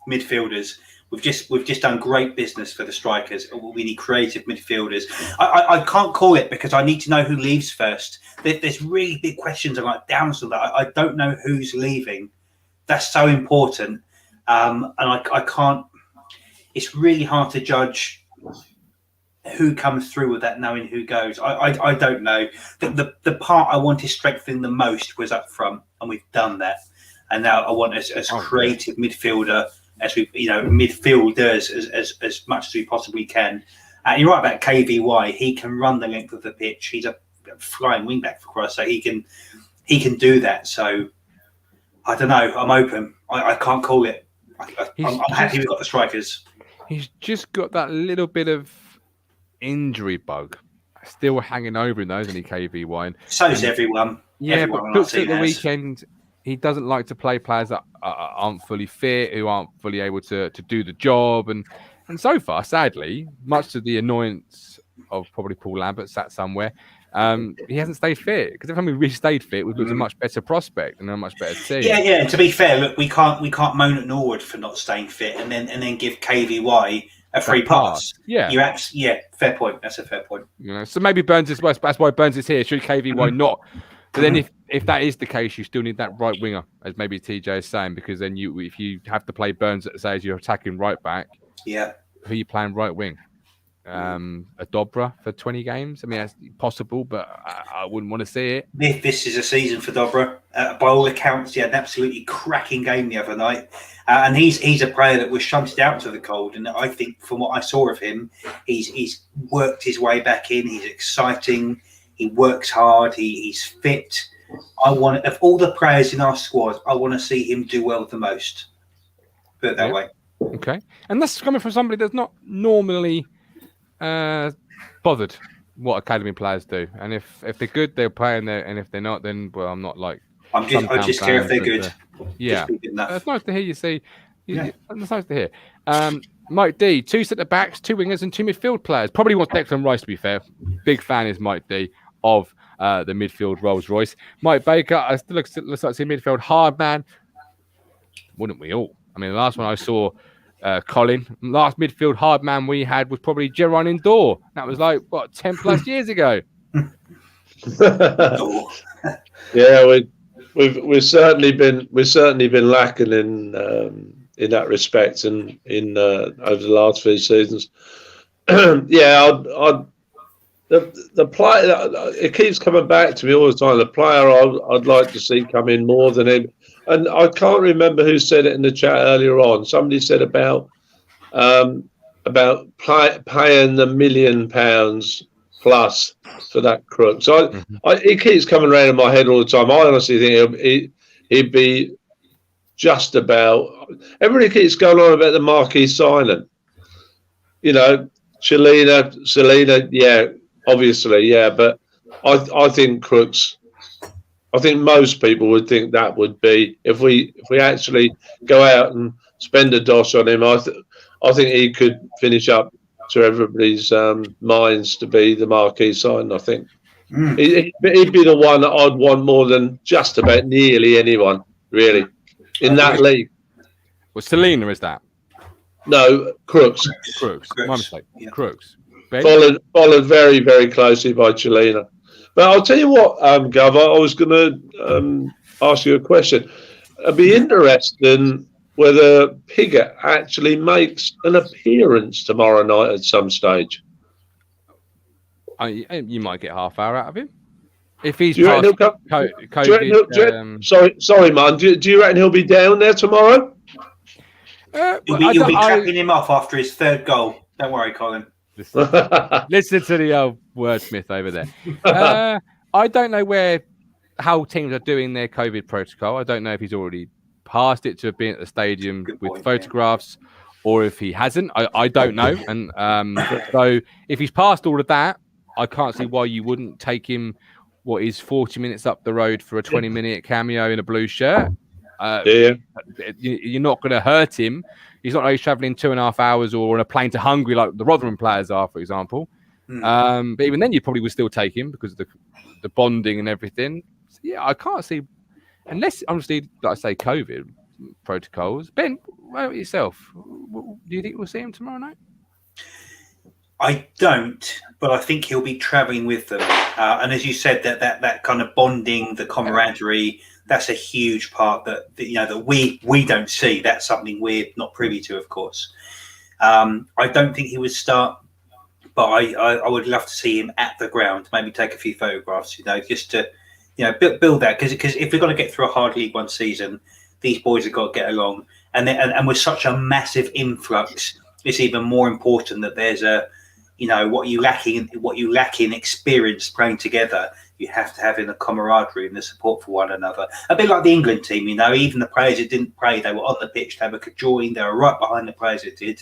midfielders. We've just done great business for the strikers. We need creative midfielders. I can't call it because I need to know who leaves first. There's really big questions about downs of that. I don't know who's leaving. That's so important, and I can't. It's really hard to judge who comes through with that, knowing who goes. I don't know. The part I wanted strengthening the most was up front, and we've done that. And now I want as creative midfielder as we, midfielders as much as we possibly can. And you're right about KVY. He can run the length of the pitch. He's a flying wingback for Christ's sake. He can do that. So I don't know. I'm open. I can't call it. I'm happy we've got the strikers. He's just got that little bit of injury bug still hanging over him, though, isn't he, KVY? So's everyone. Yeah, everyone but Cooks at the weekend, he doesn't like to play players that aren't fully fit, who aren't fully able to do the job. And so far, sadly, much to the annoyance of probably Paul Lambert sat somewhere, he hasn't stayed fit. Because if we really stayed fit, we'd look a much better prospect and a much better team. Yeah. And to be fair, look, we can't moan at Norwood for not staying fit, and then give KVY a free pass. Yeah, fair point. That's a fair point. So maybe Burns is that's why Burns is here. Should KVY not? But then if that is the case, you still need that right winger, as maybe TJ is saying, because then if you have to play Burns as you're attacking right back, who are you playing right wing? A Dobra for 20 games? I mean, that's possible, but I wouldn't want to see it. This is a season for Dobra. By all accounts, he had an absolutely cracking game the other night. And he's a player that was shunted out to the cold. And I think from what I saw of him, he's worked his way back in. He's exciting. He works hard. He's fit. Of all the players in our squad, I want to see him do well the most. Put it that way. Okay. And that's coming from somebody that's not normally bothered what academy players do. And if they're good, they'll play, and if they're not, then I'm not like. I just care if they're good. Yeah, it's nice to hear you say. It's nice to hear. Mike D, 2 centre backs, 2 wingers, and 2 midfield players. Probably wants Declan Rice, to be fair. Big fan is Mike D of the midfield Rolls Royce. Mike Baker, I still looks like to see midfield hard man. Wouldn't we all? I mean, the last one I saw. Colin, last midfield hard man we had was probably Gerard Indoor. That was like 10 plus years ago. Yeah, we've certainly been lacking in that respect, and in over the last few seasons. The player, it keeps coming back to me all the time. The player I'd like to see come in more than him. And I can't remember who said it in the chat earlier on. Somebody said about paying the £1 million plus for that crook. So it keeps coming around in my head all the time. I honestly think he'd be just about. Everybody keeps going on about the marquee signing. Selena, yeah, obviously, yeah. But I think Crooks. I think most people would think that would be if we actually go out and spend a dosh on him. I think he could finish up to everybody's minds to be the marquee sign. I think he'd be the one that I'd want more than just about nearly anyone really in that league. Well, Selena is that? No, Crooks. My mistake. Yeah. Crooks. Followed very, very closely by Chelina. But I'll tell you what, Gov, I was going to ask you a question. I'd be interested in whether Pigott actually makes an appearance tomorrow night at some stage. You might get half hour out of him. If he's past COVID. Sorry, man. Do you reckon he'll be down there tomorrow? You'll be tracking him off after his 3rd goal. Don't worry, Colin. Listen to the old wordsmith over there. I don't know how teams are doing their COVID protocol. I don't know if he's already passed it to have been at the stadium with photographs, or if he hasn't. I don't know. And so if he's passed all of that, I can't see why you wouldn't take him. What is 40 minutes up the road for a 20-minute cameo in a blue shirt? You're not going to hurt him. He's not like he's travelling 2.5 hours or on a plane to Hungary like the Rotherham players are, for example. But even then, you probably would still take him because of the bonding and everything. So, yeah, I can't see, unless, honestly, like I say, COVID protocols. Ben, what about yourself? Do you think we'll see him tomorrow night? I don't, but I think he'll be travelling with them. And as you said, that kind of bonding, the camaraderie, that's a huge part that we don't see. That's something we're not privy to, of course. I don't think he would start, but I would love to see him at the ground. Maybe take a few photographs, just to build that, because if we're going to get through a hard League One season, these boys have got to get along. And with such a massive influx, it's even more important that there's a what you lack in experience playing together, you have to have in the camaraderie and the support for one another. A bit like the England team, even the players that didn't play, they were on the pitch, they were joined, they were right behind the players that did.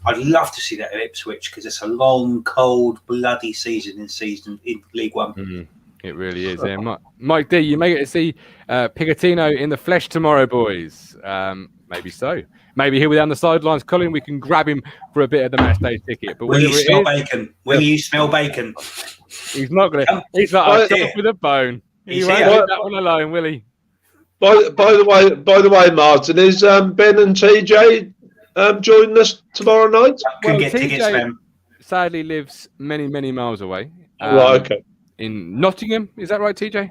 I'd love to see that at Ipswich because it's a long, cold, bloody season in League One. Mm-hmm. It really is. Yeah. Mike D, you may get to see Pigotino in the flesh tomorrow, boys. Maybe so. Maybe he'll be down the sidelines. Colin, we can grab him for a bit of the match day ticket. But will you smell bacon? Will you smell bacon? He's not going to. He's like, I'll chop with a bone. He won't leave that one alone, will he? By the way, Martin, is Ben and TJ joining us tomorrow night? Can get tickets, man. Sadly, lives many, many miles away. Right, okay. In Nottingham, is that right, TJ?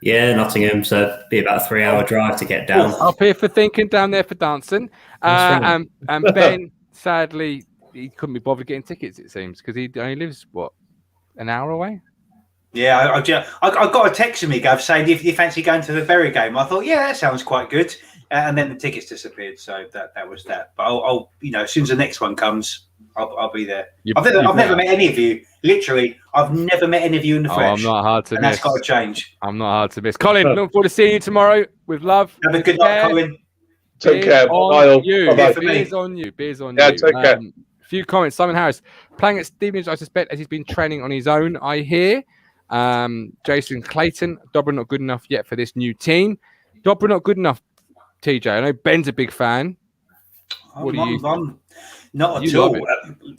Yeah, Nottingham. So it'd be about a 3-hour drive to get down. Up here for thinking, down there for dancing. And Ben, sadly, he couldn't be bothered getting tickets, it seems, because he only lives, an hour away? Yeah, I got a text from me, Gav, saying if you fancy going to the Bury game. I thought, yeah, that sounds quite good. And then the tickets disappeared, so that was that. But I'll as soon as the next one comes, I'll be there. I've never met any of you. Literally, I've never met any of you in the flesh. I'm not hard to miss. That's got to change. I'm not hard to miss. Colin, looking forward to seeing you tomorrow with love. Have a good night, Colin. Take care. Bye. Beers on you. Yeah, take care. Few comments. Simon Harris playing at Stevenage, I suspect, as he's been training on his own. I hear. Jason Clayton, Dobra not good enough yet for this new team. Dobra not good enough. TJ, I know Ben's a big fan. What do you? Not at all.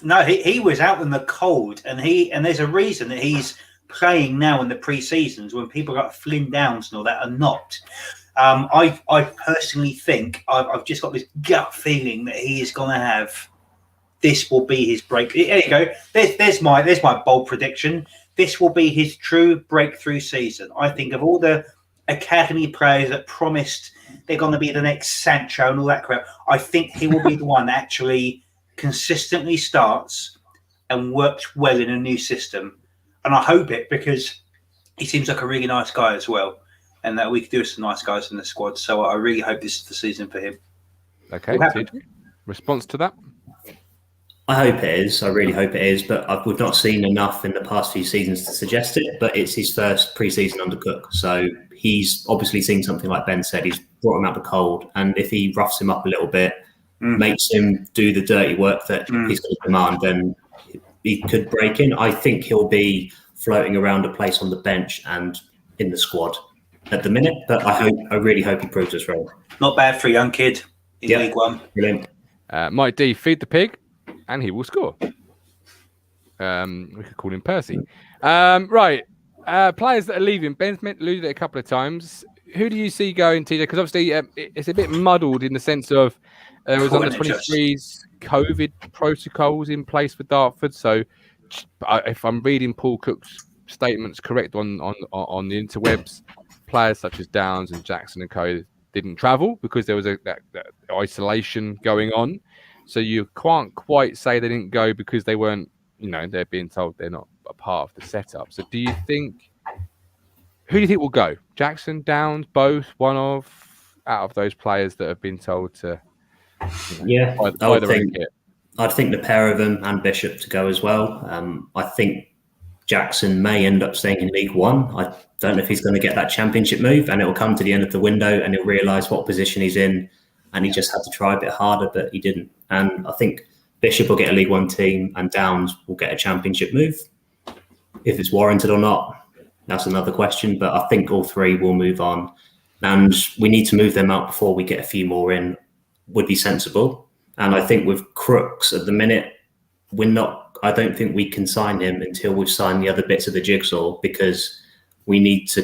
No, he was out in the cold, and there's a reason that he's playing now in the pre-seasons when people like Flynn Downs and all that are not. I personally think I've just got this gut feeling that he is going to have. This will be his break. There you go. There's my bold prediction. This will be his true breakthrough season. I think of all the academy players that promised they're going to be the next Sancho and all that crap, I think he will be the one that actually consistently starts and works well in a new system. And I hope it because he seems like a really nice guy as well. And that we could do with some nice guys in the squad. So I really hope this is the season for him. Okay. Response to that? I hope it is. I really hope it is. But we've not seen enough in the past few seasons to suggest it. But it's his first pre-season under Cook. So he's obviously seen something like Ben said. He's brought him out the cold. And if he roughs him up a little bit, makes him do the dirty work that he's going to demand, then he could break in. I think he'll be floating around a place on the bench and in the squad at the minute. But I really hope he proves us wrong. Not bad for a young kid in League One. Brilliant. Mike D, feed the pig. And he will score. We could call him Percy. Right. Players that are leaving. Ben's alluded it a couple of times. Who do you see going, TJ? Because obviously it's a bit muddled in the sense of there was under 23's COVID protocols in place for Dartford. So if I'm reading Paul Cook's statements correct on the interwebs, players such as Downs and Jackson and co didn't travel because there was that isolation going on. So you can't quite say they didn't go because they weren't, they're being told they're not a part of the setup. So who do you think will go? Jackson, Downs, both, out of those players that have been told to I'd think the pair of them and Bishop to go as well. I think Jackson may end up staying in League One. I don't know if he's going to get that championship move, and it will come to the end of the window and he'll realise what position he's in. And he just had to try a bit harder, but he didn't. And I think Bishop will get a League One team and Downs will get a championship move. If it's warranted or not, that's another question. But I think all three will move on. And we need to move them out before we get a few more in, would be sensible. And I think with Crooks at the minute, I don't think we can sign him until we've signed the other bits of the jigsaw, because we need to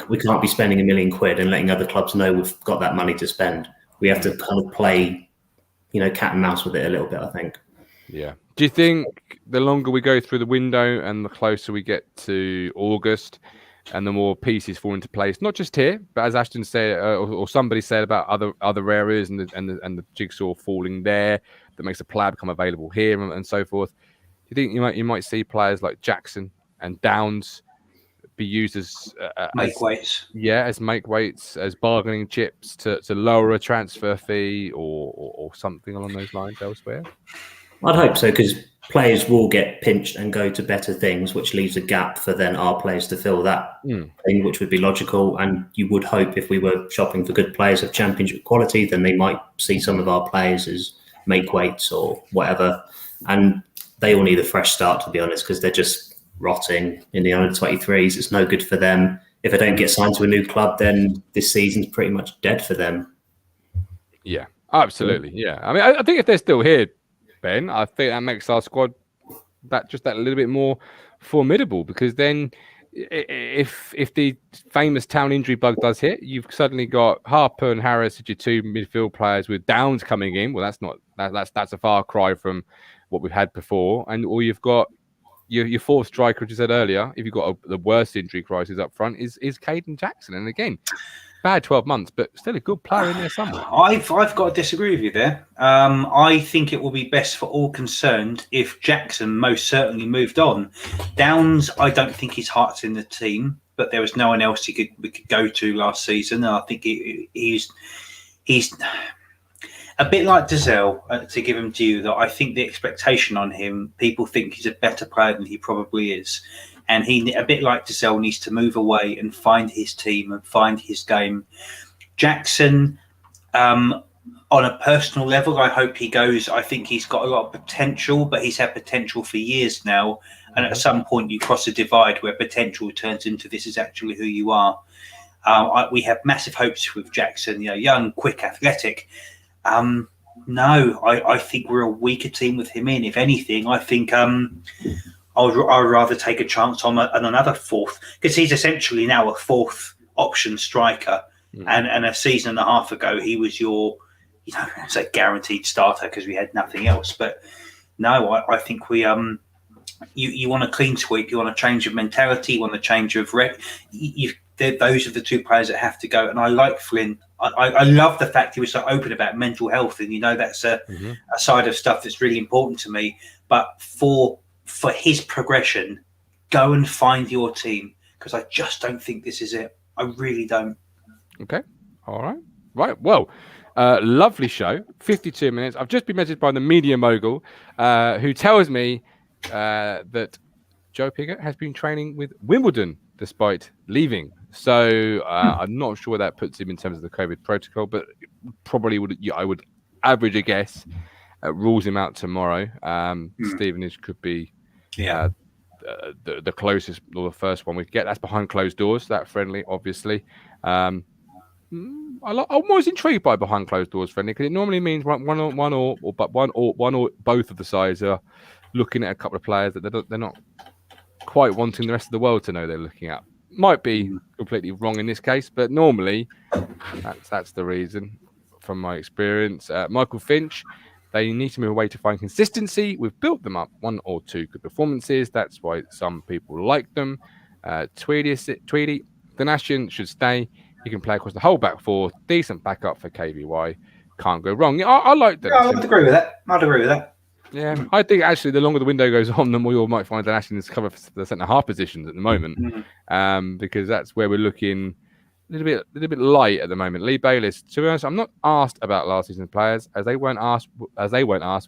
we can't be spending £1 million and letting other clubs know we've got that money to spend. We have to kind of play, cat and mouse with it a little bit, I think. Yeah. Do you think the longer we go through the window and the closer we get to August and the more pieces fall into place, not just here, but as Ashton said, or somebody said about other areas and the jigsaw falling there, that makes a player become available here and so forth. Do you think you might see players like Jackson and Downs be used as make weights? Yeah, as make weights, as bargaining chips to lower a transfer fee or something along those lines elsewhere? I'd hope so, because players will get pinched and go to better things, which leaves a gap for then our players to fill that thing, which would be logical. And you would hope if we were shopping for good players of championship quality, then they might see some of our players as make weights or whatever. And they all need a fresh start, to be honest, because they're just rotting in the under-23s. It's no good for them. If they don't get signed to a new club, then this season's pretty much dead for them. Yeah, absolutely. Yeah. I mean, I think if they're still here, Ben, I think that makes our squad that little bit more formidable, because then if the famous Town injury bug does hit, you've suddenly got Harper and Harris as your two midfield players with Downs coming in. Well, that's a far cry from what we've had before. And all you've got your fourth striker, as you said earlier, if you've got the worst injury crisis up front, is Caden Jackson. And again, bad 12 months, but still a good player in there somewhere. I've got to disagree with you there. I think it will be best for all concerned if Jackson most certainly moved on. Downs, I don't think his heart's in the team, but there was no one else we could go to last season. And I think he's a bit like Dazelle, to give him due, that I think the expectation on him, people think he's a better player than he probably is. And he, a bit like Dazelle, needs to move away and find his team and find his game. Jackson, on a personal level, I hope he goes. I think he's got a lot of potential, but he's had potential for years now. And at some point, you cross a divide where potential turns into this is actually who you are. We have massive hopes with Jackson, young, quick, athletic. No, I think we're a weaker team with him in. If anything, I think I'd rather take a chance on another fourth, because he's essentially now a fourth option striker. And a season and a half ago, he was your, it's a guaranteed starter because we had nothing else. But no, I think we you want a clean sweep, you want a change of mentality, you want a change of those are the two players that have to go. And I like Flynn. I love the fact he was so open about mental health, and that's a side of stuff that's really important to me. But for his progression, go and find your team, because I just don't think this is it. I really don't. Okay. All right. Right. Well, lovely show. 52 minutes. I've just been messaged by the media mogul who tells me that Joe Pigott has been training with Wimbledon despite leaving. So I'm not sure where that puts him in terms of the COVID protocol, but probably I would average a guess rules him out tomorrow. Stevenage could be the closest or the first one we could get. That's behind closed doors, that friendly, obviously. I'm always intrigued by behind closed doors friendly, because it normally means one or both of the sides are looking at a couple of players that they're not quite wanting the rest of the world to know they're looking at. Might be completely wrong in this case, but normally that's the reason from my experience. Michael Finch, they need to move away to find consistency. We've built them up 1 or 2 good performances. That's why some people like them. Tweedy, Danashian should stay. He can play across the whole back four. Decent backup for KVY. Can't go wrong. I like that. I'd agree with that. Yeah, I think actually the longer the window goes on, the more you might find Danashian is covered for the centre half positions at the moment, because that's where we're looking a little bit light at the moment. Lee Bayliss, to be honest, I'm not asked about last season's players as they weren't asked,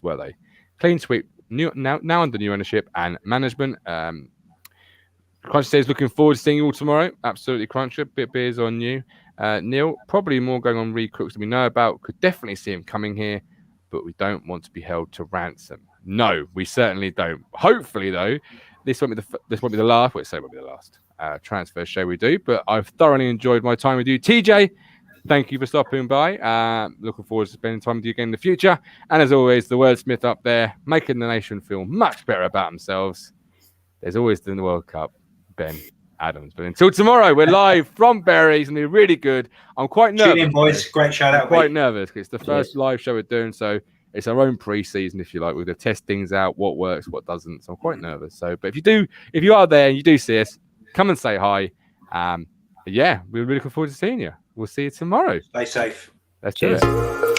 were they? Clean sweep now under new ownership and management. Crunch says looking forward to seeing you all tomorrow. Absolutely, Cruncher. Bit beers on you. Neil, probably more going on Reed Crooks than we know about. Could definitely see him coming here, but we don't want to be held to ransom. No, we certainly don't. Hopefully, though, this won't be the last. Well, it won't be the last transfer show we do. But I've thoroughly enjoyed my time with you, TJ. Thank you for stopping by. Looking forward to spending time with you again in the future. And as always, the wordsmith up there, making the nation feel much better about themselves. There's always the World Cup, Ben Adams. But until tomorrow, we're live from Berries and they're really good. I'm quite nervous. Tune in, boys. Great shout out. I'm quite nervous because it's the first live show we're doing. So it's our own pre-season, if you like. We're going to test things out, what works, what doesn't. So I'm quite nervous. So, but if you are there and you do see us, come and say hi. Yeah, we're really looking forward to seeing you. We'll see you tomorrow. Stay safe. Let's do it.